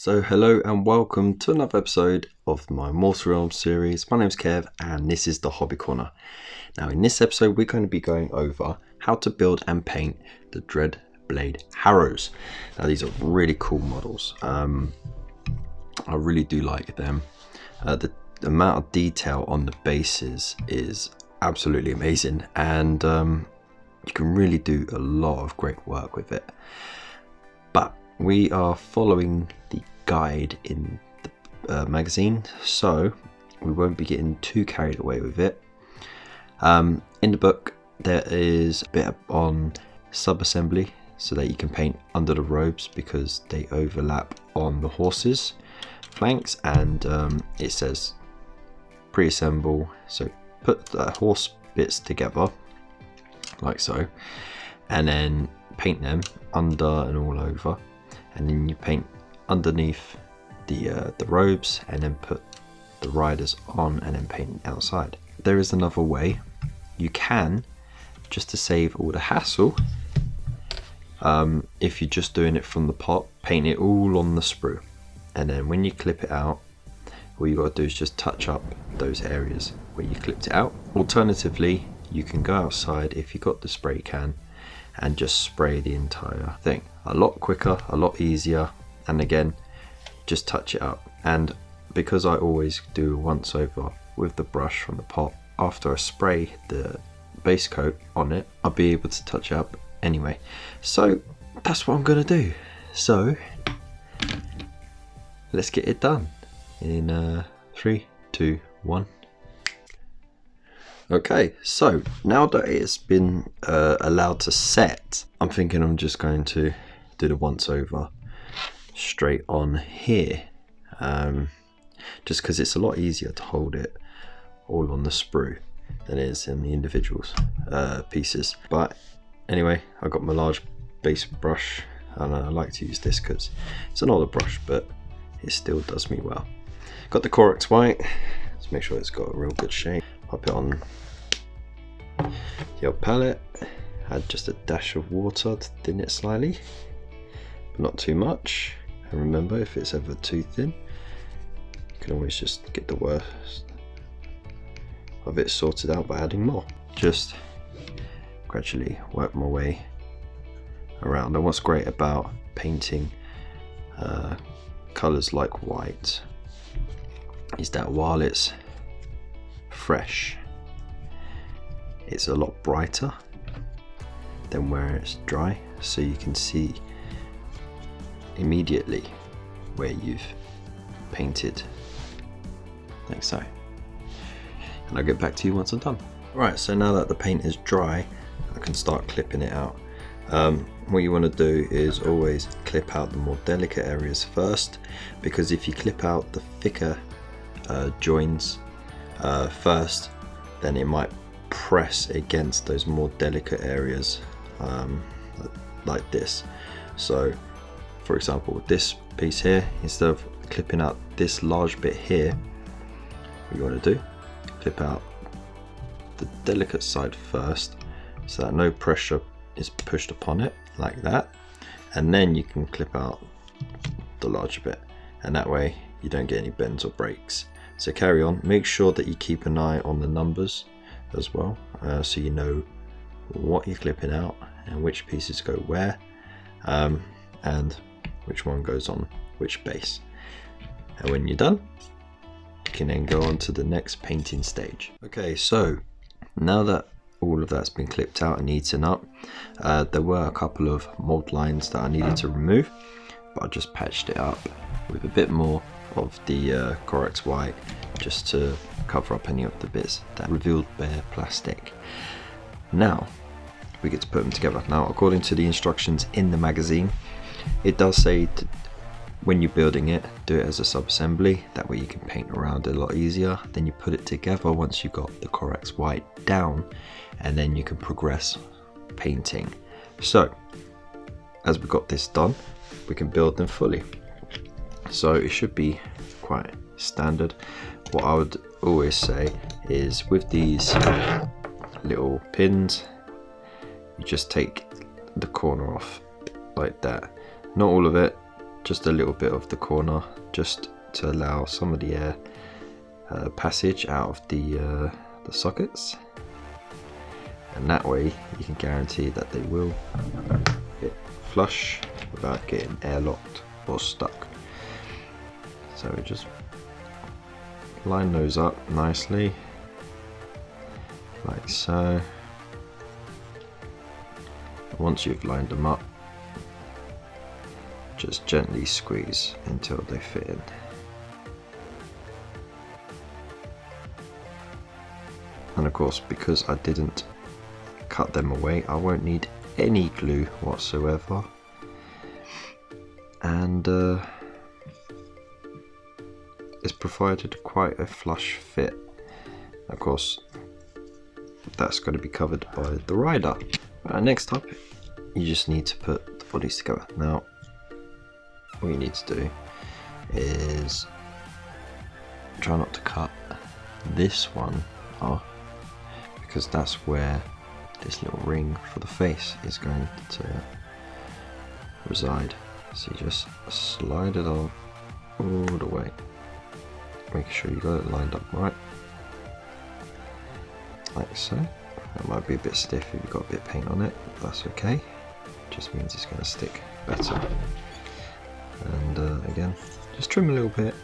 So hello and welcome to another episode of my Mortal Realms series. My name's Kev and this is the Hobby Corner. Now in this episode we're going to be going over how to build and paint the Dreadblade Harrows. Now these are really cool models. I really do like them. The amount of detail on the bases is absolutely amazing, and you can really do a lot of great work with it. But we are following the guide in the magazine, so we won't be getting too carried away with it. In the book there is a bit on sub-assembly so that you can paint under the robes because they overlap on the horses flanks, and it says pre-assemble, so put the horse bits together like so and then paint them under and all over, and then you paint underneath the robes and then put the riders on and then paint outside. There is another way. You can, just to save all the hassle, if you're just doing it from the pot, paint it all on the sprue, and then when you clip it out, all you got to do is just touch up those areas where you clipped it out. Alternatively, you can go outside if you got the spray can and just spray the entire thing. A lot quicker, a lot easier, and again, just touch it up. And because I always do once over with the brush from the pot, after I spray the base coat on it, I'll be able to touch it up anyway. So that's what I'm gonna do. So let's get it done in 3, 2, 1. Okay, so now that it's been allowed to set, I'm thinking I'm just going to do the once over straight on here, just because it's a lot easier to hold it all on the sprue than it is in the individual pieces. But anyway, I got my large base brush and I like to use this because it's an older brush but it still does me well. Got the Corex white, let's make sure it's got a real good shape. Pop it on the old palette, add just a dash of water to thin it slightly, but not too much. And remember, if it's ever too thin, you can always just get the worst of it sorted out by adding more. Just gradually work my way around. And what's great about painting colours like white is that while it's fresh, it's a lot brighter than where it's dry, so you can see immediately where you've painted, like so. And I'll get back to you once I'm done. Right, so now that the paint is dry, I can start clipping it out. What you want to do is always clip out the more delicate areas first, because if you clip out the thicker joins first, then it might press against those more delicate areas like this. So for example, with this piece here, instead of clipping out this large bit here, what you want to do, clip out the delicate side first so that no pressure is pushed upon it, like that, and then you can clip out the larger bit, and that way you don't get any bends or breaks. So carry on, make sure that you keep an eye on the numbers as well, so you know what you're clipping out and which pieces go where, and which one goes on which base. And when you're done, you can then go on to the next painting stage. Okay, so now that all of that's been clipped out and eaten up, there were a couple of mold lines that I needed to remove, but I just patched it up with a bit more of the Corex white just to cover up any of the bits that revealed bare plastic. Now we get to put them together. Now, according to the instructions in the magazine, it does say to, when you're building it, do it as a sub-assembly, that way you can paint around it a lot easier. Then you put it together once you've got the Corex white down, and then you can progress painting. So as we got this done, we can build them fully. So it should be quite standard. What I would always say is with these little pins, you just take the corner off like that. Not all of it, just a little bit of the corner, just to allow some of the air passage out of the sockets, and that way you can guarantee that they will get flush without getting airlocked or stuck. So we just line those up nicely like so. Once you've lined them up, just gently squeeze until they fit in. And of course, because I didn't cut them away, I won't need any glue whatsoever, and it's provided quite a flush fit. Of course, that's going to be covered by the rider. Next up, you just need to put the bodies together. Now, what you need to do is try not to cut this one off, because that's where this little ring for the face is going to reside. So you just slide it off all the way, make sure you got it lined up right, like so. That might be a bit stiff if you've got a bit of paint on it, but that's okay, just means it's going to stick better. And again, just trim a little bit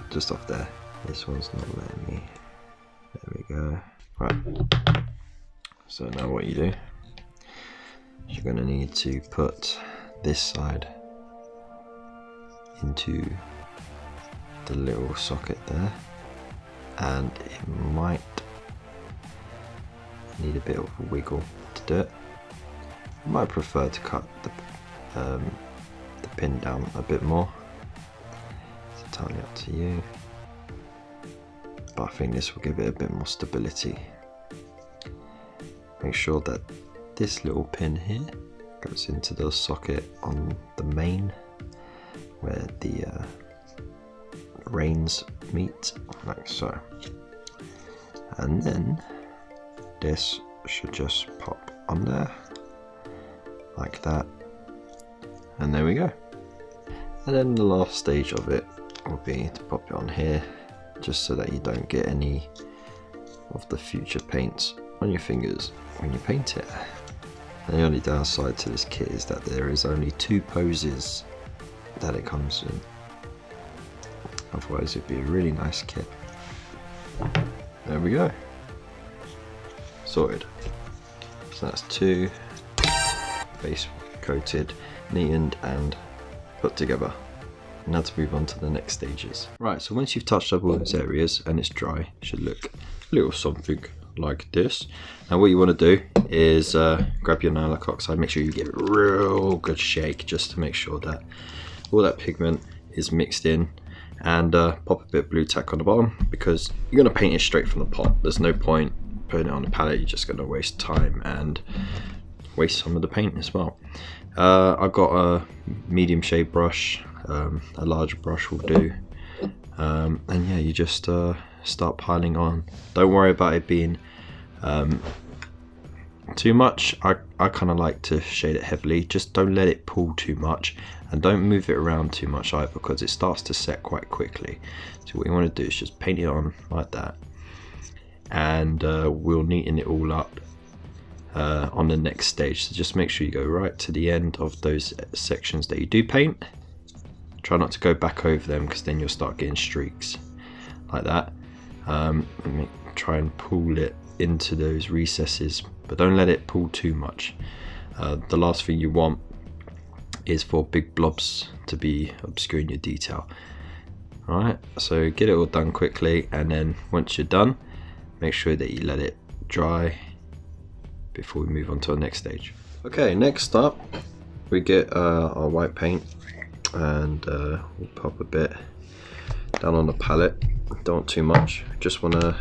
just off there. This one's not letting me. There we go. Right, so now what you do is you're going to need to put this side into the little socket there, and it might need a bit of a wiggle to do it. I might prefer to cut the pin down a bit more. It's entirely up to you, but I think this will give it a bit more stability. Make sure that this little pin here goes into the socket on the main, where the reins meet, like so. And then this should just pop on there, like that. And there we go. And then the last stage of it will be to pop it on here, just so that you don't get any of the future paints on your fingers when you paint it. And the only downside to this kit is that there is only 2 poses that it comes in. Otherwise it'd be a really nice kit. There we go. Sorted. So that's 2 base coated, neatened and put together. Now to move on to the next stages. Right, so once you've touched up all those areas and it's dry, it should look a little something like this. Now what you want to do is grab your lilac oxide, make sure you give it a real good shake, just to make sure that all that pigment is mixed in, and pop a bit of blue tack on the bottom, because you're going to paint it straight from the pot. There's no point putting it on the palette, you're just going to waste time and waste some of the paint as well. I've got a medium shade brush, a larger brush will do, and yeah, you just start piling on. Don't worry about it being too much. I kind of like to shade it heavily, just don't let it pull too much, and don't move it around too much either, because it starts to set quite quickly. So what you want to do is just paint it on like that, and we'll neaten it all up on the next stage. So just make sure you go right to the end of those sections that you do paint. Try not to go back over them, because then you'll start getting streaks like that. Try and pull it into those recesses, but don't let it pull too much. The last thing you want is for big blobs to be obscuring your detail. Alright, so get it all done quickly, and then once you're done, make sure that you let it dry before we move on to our next stage. Okay, next up we get our white paint, and we'll pop a bit down on the palette. Don't want too much, just want to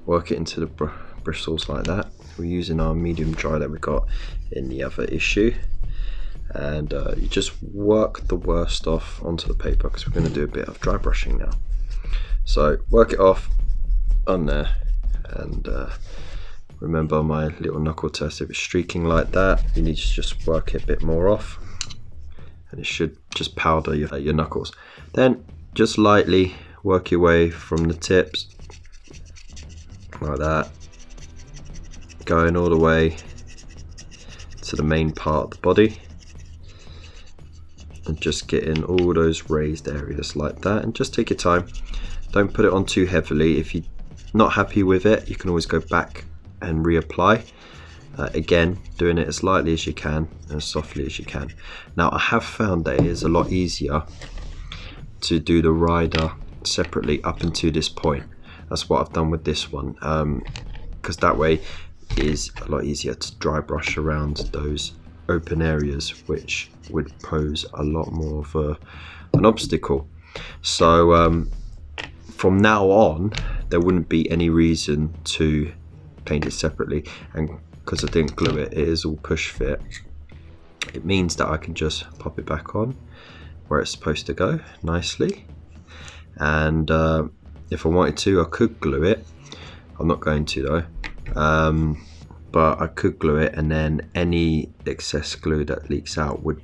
work it into the bristles like that. We're using our medium dry that we got in the other issue, and you just work the worst off onto the paper, because we're going to do a bit of dry brushing now. So work it off on there, and remember my little knuckle test, if it's streaking like that, you need to just work it a bit more off, and it should just powder your knuckles. Then just lightly work your way from the tips like that, going all the way to the main part of the body, and just getting all those raised areas like that. And just take your time, don't put it on too heavily. If you're not happy with it, you can always go back and reapply. Again, doing it as lightly as you can and as softly as you can. Now, I have found that it is a lot easier to do the rider separately up until this point. That's what I've done with this one, because that way it is a lot easier to dry brush around those open areas, which would pose a lot more of an obstacle. So from now on, there wouldn't be any reason to paint it separately, and because I didn't glue it, it is all push fit. It means that I can just pop it back on where it's supposed to go nicely, and if I wanted to, I could glue it. I'm not going to though, but I could glue it, and then any excess glue that leaks out would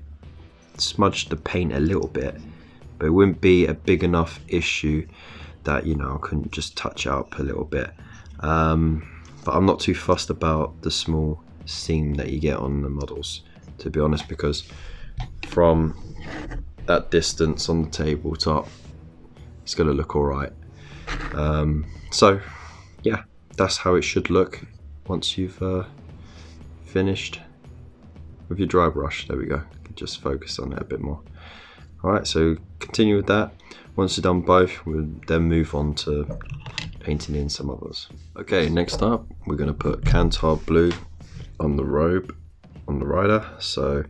smudge the paint a little bit, but it wouldn't be a big enough issue that, you know, I couldn't just touch it up a little bit. But I'm not too fussed about the small seam that you get on the models, to be honest, because from that distance on the tabletop, it's going to look all right. So yeah, that's how it should look once you've finished with your dry brush. There we go, just focus on it a bit more. All right, so continue with that. Once you've done both, we'll then move on to painting in some others. Okay, next up, we're going to put Kantar blue on the robe, on the rider. So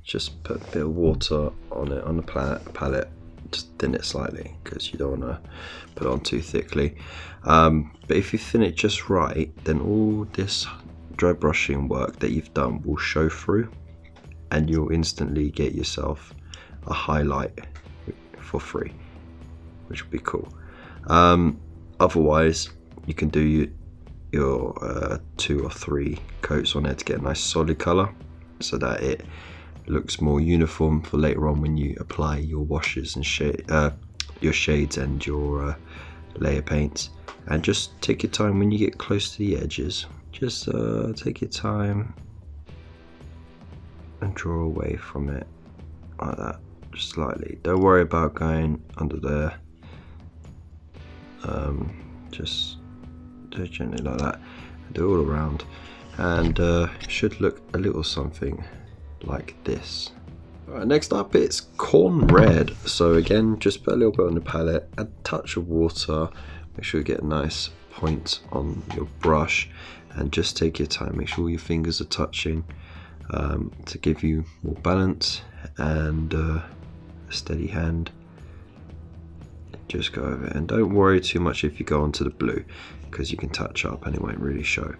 just put a bit of water on it, on the palette, just thin it slightly, because you don't want to put it on too thickly. But if you thin it just right, then all this dry brushing work that you've done will show through, and you'll instantly get yourself a highlight for free, which would be cool. Otherwise, you can do your 2 or 3 coats on there to get a nice solid color, so that it looks more uniform for later on when you apply your washes and your shades and your layer paints. And just take your time when you get close to the edges. Just take your time and draw away from it like that, just slightly. Don't worry about going under there. Just do it gently like that, and do it all around, and it should look a little something like this. Alright, next up it's corn red. So again, just put a little bit on the palette, add a touch of water, make sure you get a nice point on your brush, and just take your time, make sure your fingers are touching to give you more balance and a steady hand. Just go over it, and don't worry too much if you go onto the blue, because you can touch up and it won't really show.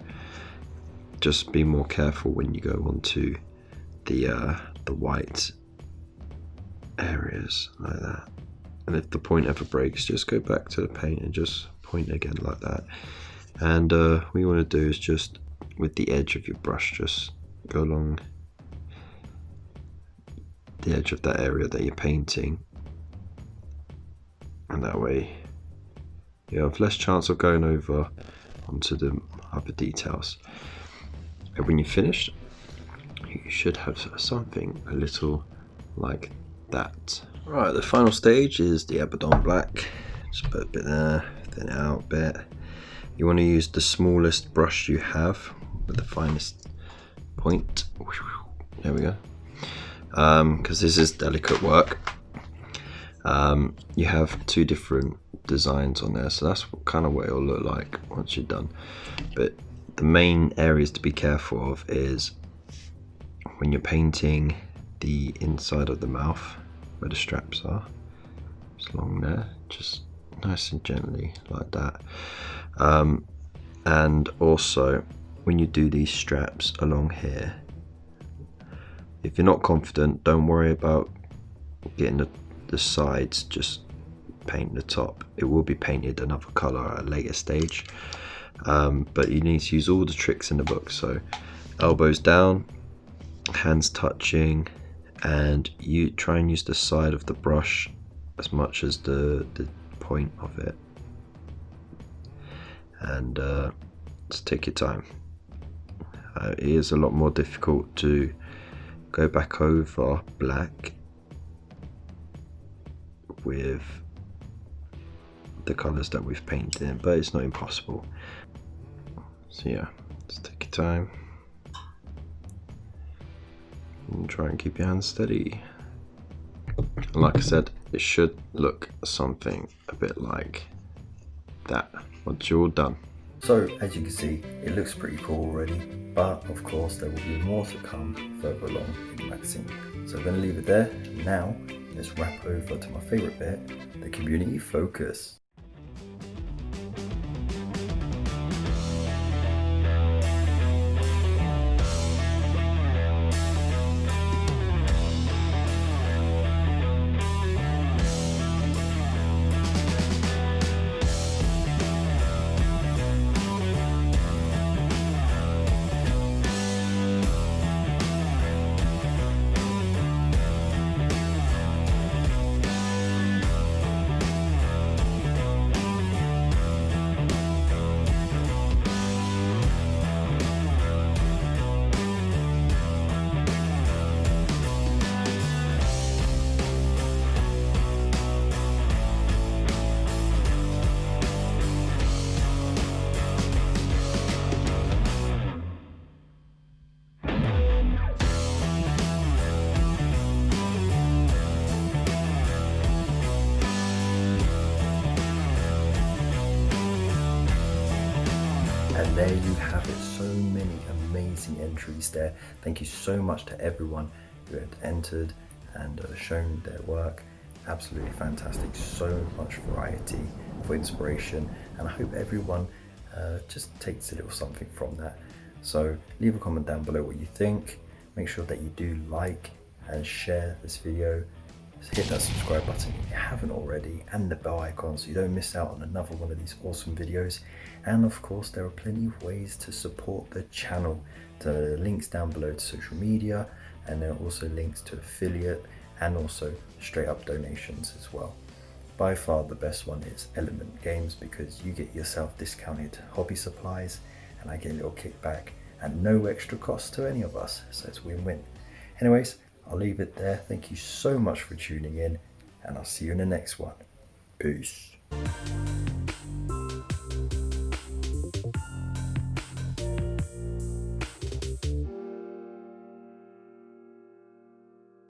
Just be more careful when you go onto the white areas like that. And if the point ever breaks, just go back to the paint and just point again like that. And what you want to do is just with the edge of your brush, just go along the edge of that area that you're painting, and that way you have less chance of going over onto the other details. And when you're finished, you should have something a little like that. Right, the final stage is the Abaddon black. Just put a bit there, thin it out a bit. You want to use the smallest brush you have with the finest point. There we go. Because this is delicate work. You have 2 different designs on there, so that's kind of what it'll look like once you're done. But the main areas to be careful of is when you're painting the inside of the mouth where the straps are. Just along there, just nice and gently like that. And also when you do these straps along here, if you're not confident, don't worry about getting the sides, just paint the top. It will be painted another color at a later stage, but you need to use all the tricks in the book. So elbows down, hands touching, and you try and use the side of the brush as much as the point of it, and just take your time. It is a lot more difficult to go back over black with the colours that we've painted in, but it's not impossible. So yeah, just take your time and try and keep your hands steady. And like I said, it should look something a bit like that once you're all done. So as you can see, it looks pretty cool already, but of course there will be more to come further along in the magazine. So I'm going to leave it there. Now let's wrap over to my favourite bit, the community focus. And there you have it, so many amazing entries there. Thank you so much to everyone who had entered and shown their work. Absolutely fantastic, so much variety for inspiration, and I hope everyone just takes a little something from that. So leave a comment down below what you think. Make sure that you do like and share this video. Hit that subscribe button if you haven't already, and the bell icon so you don't miss out on another one of these awesome videos. And of course, there are plenty of ways to support the channel. The links down below to social media, and there are also links to affiliate and also straight up donations as well. By far the best one is Element Games, because you get yourself discounted hobby supplies and I get a little kickback and no extra cost to any of us, so it's win-win. Anyways, I'll leave it there. Thank you so much for tuning in, and I'll see you in the next one. Peace.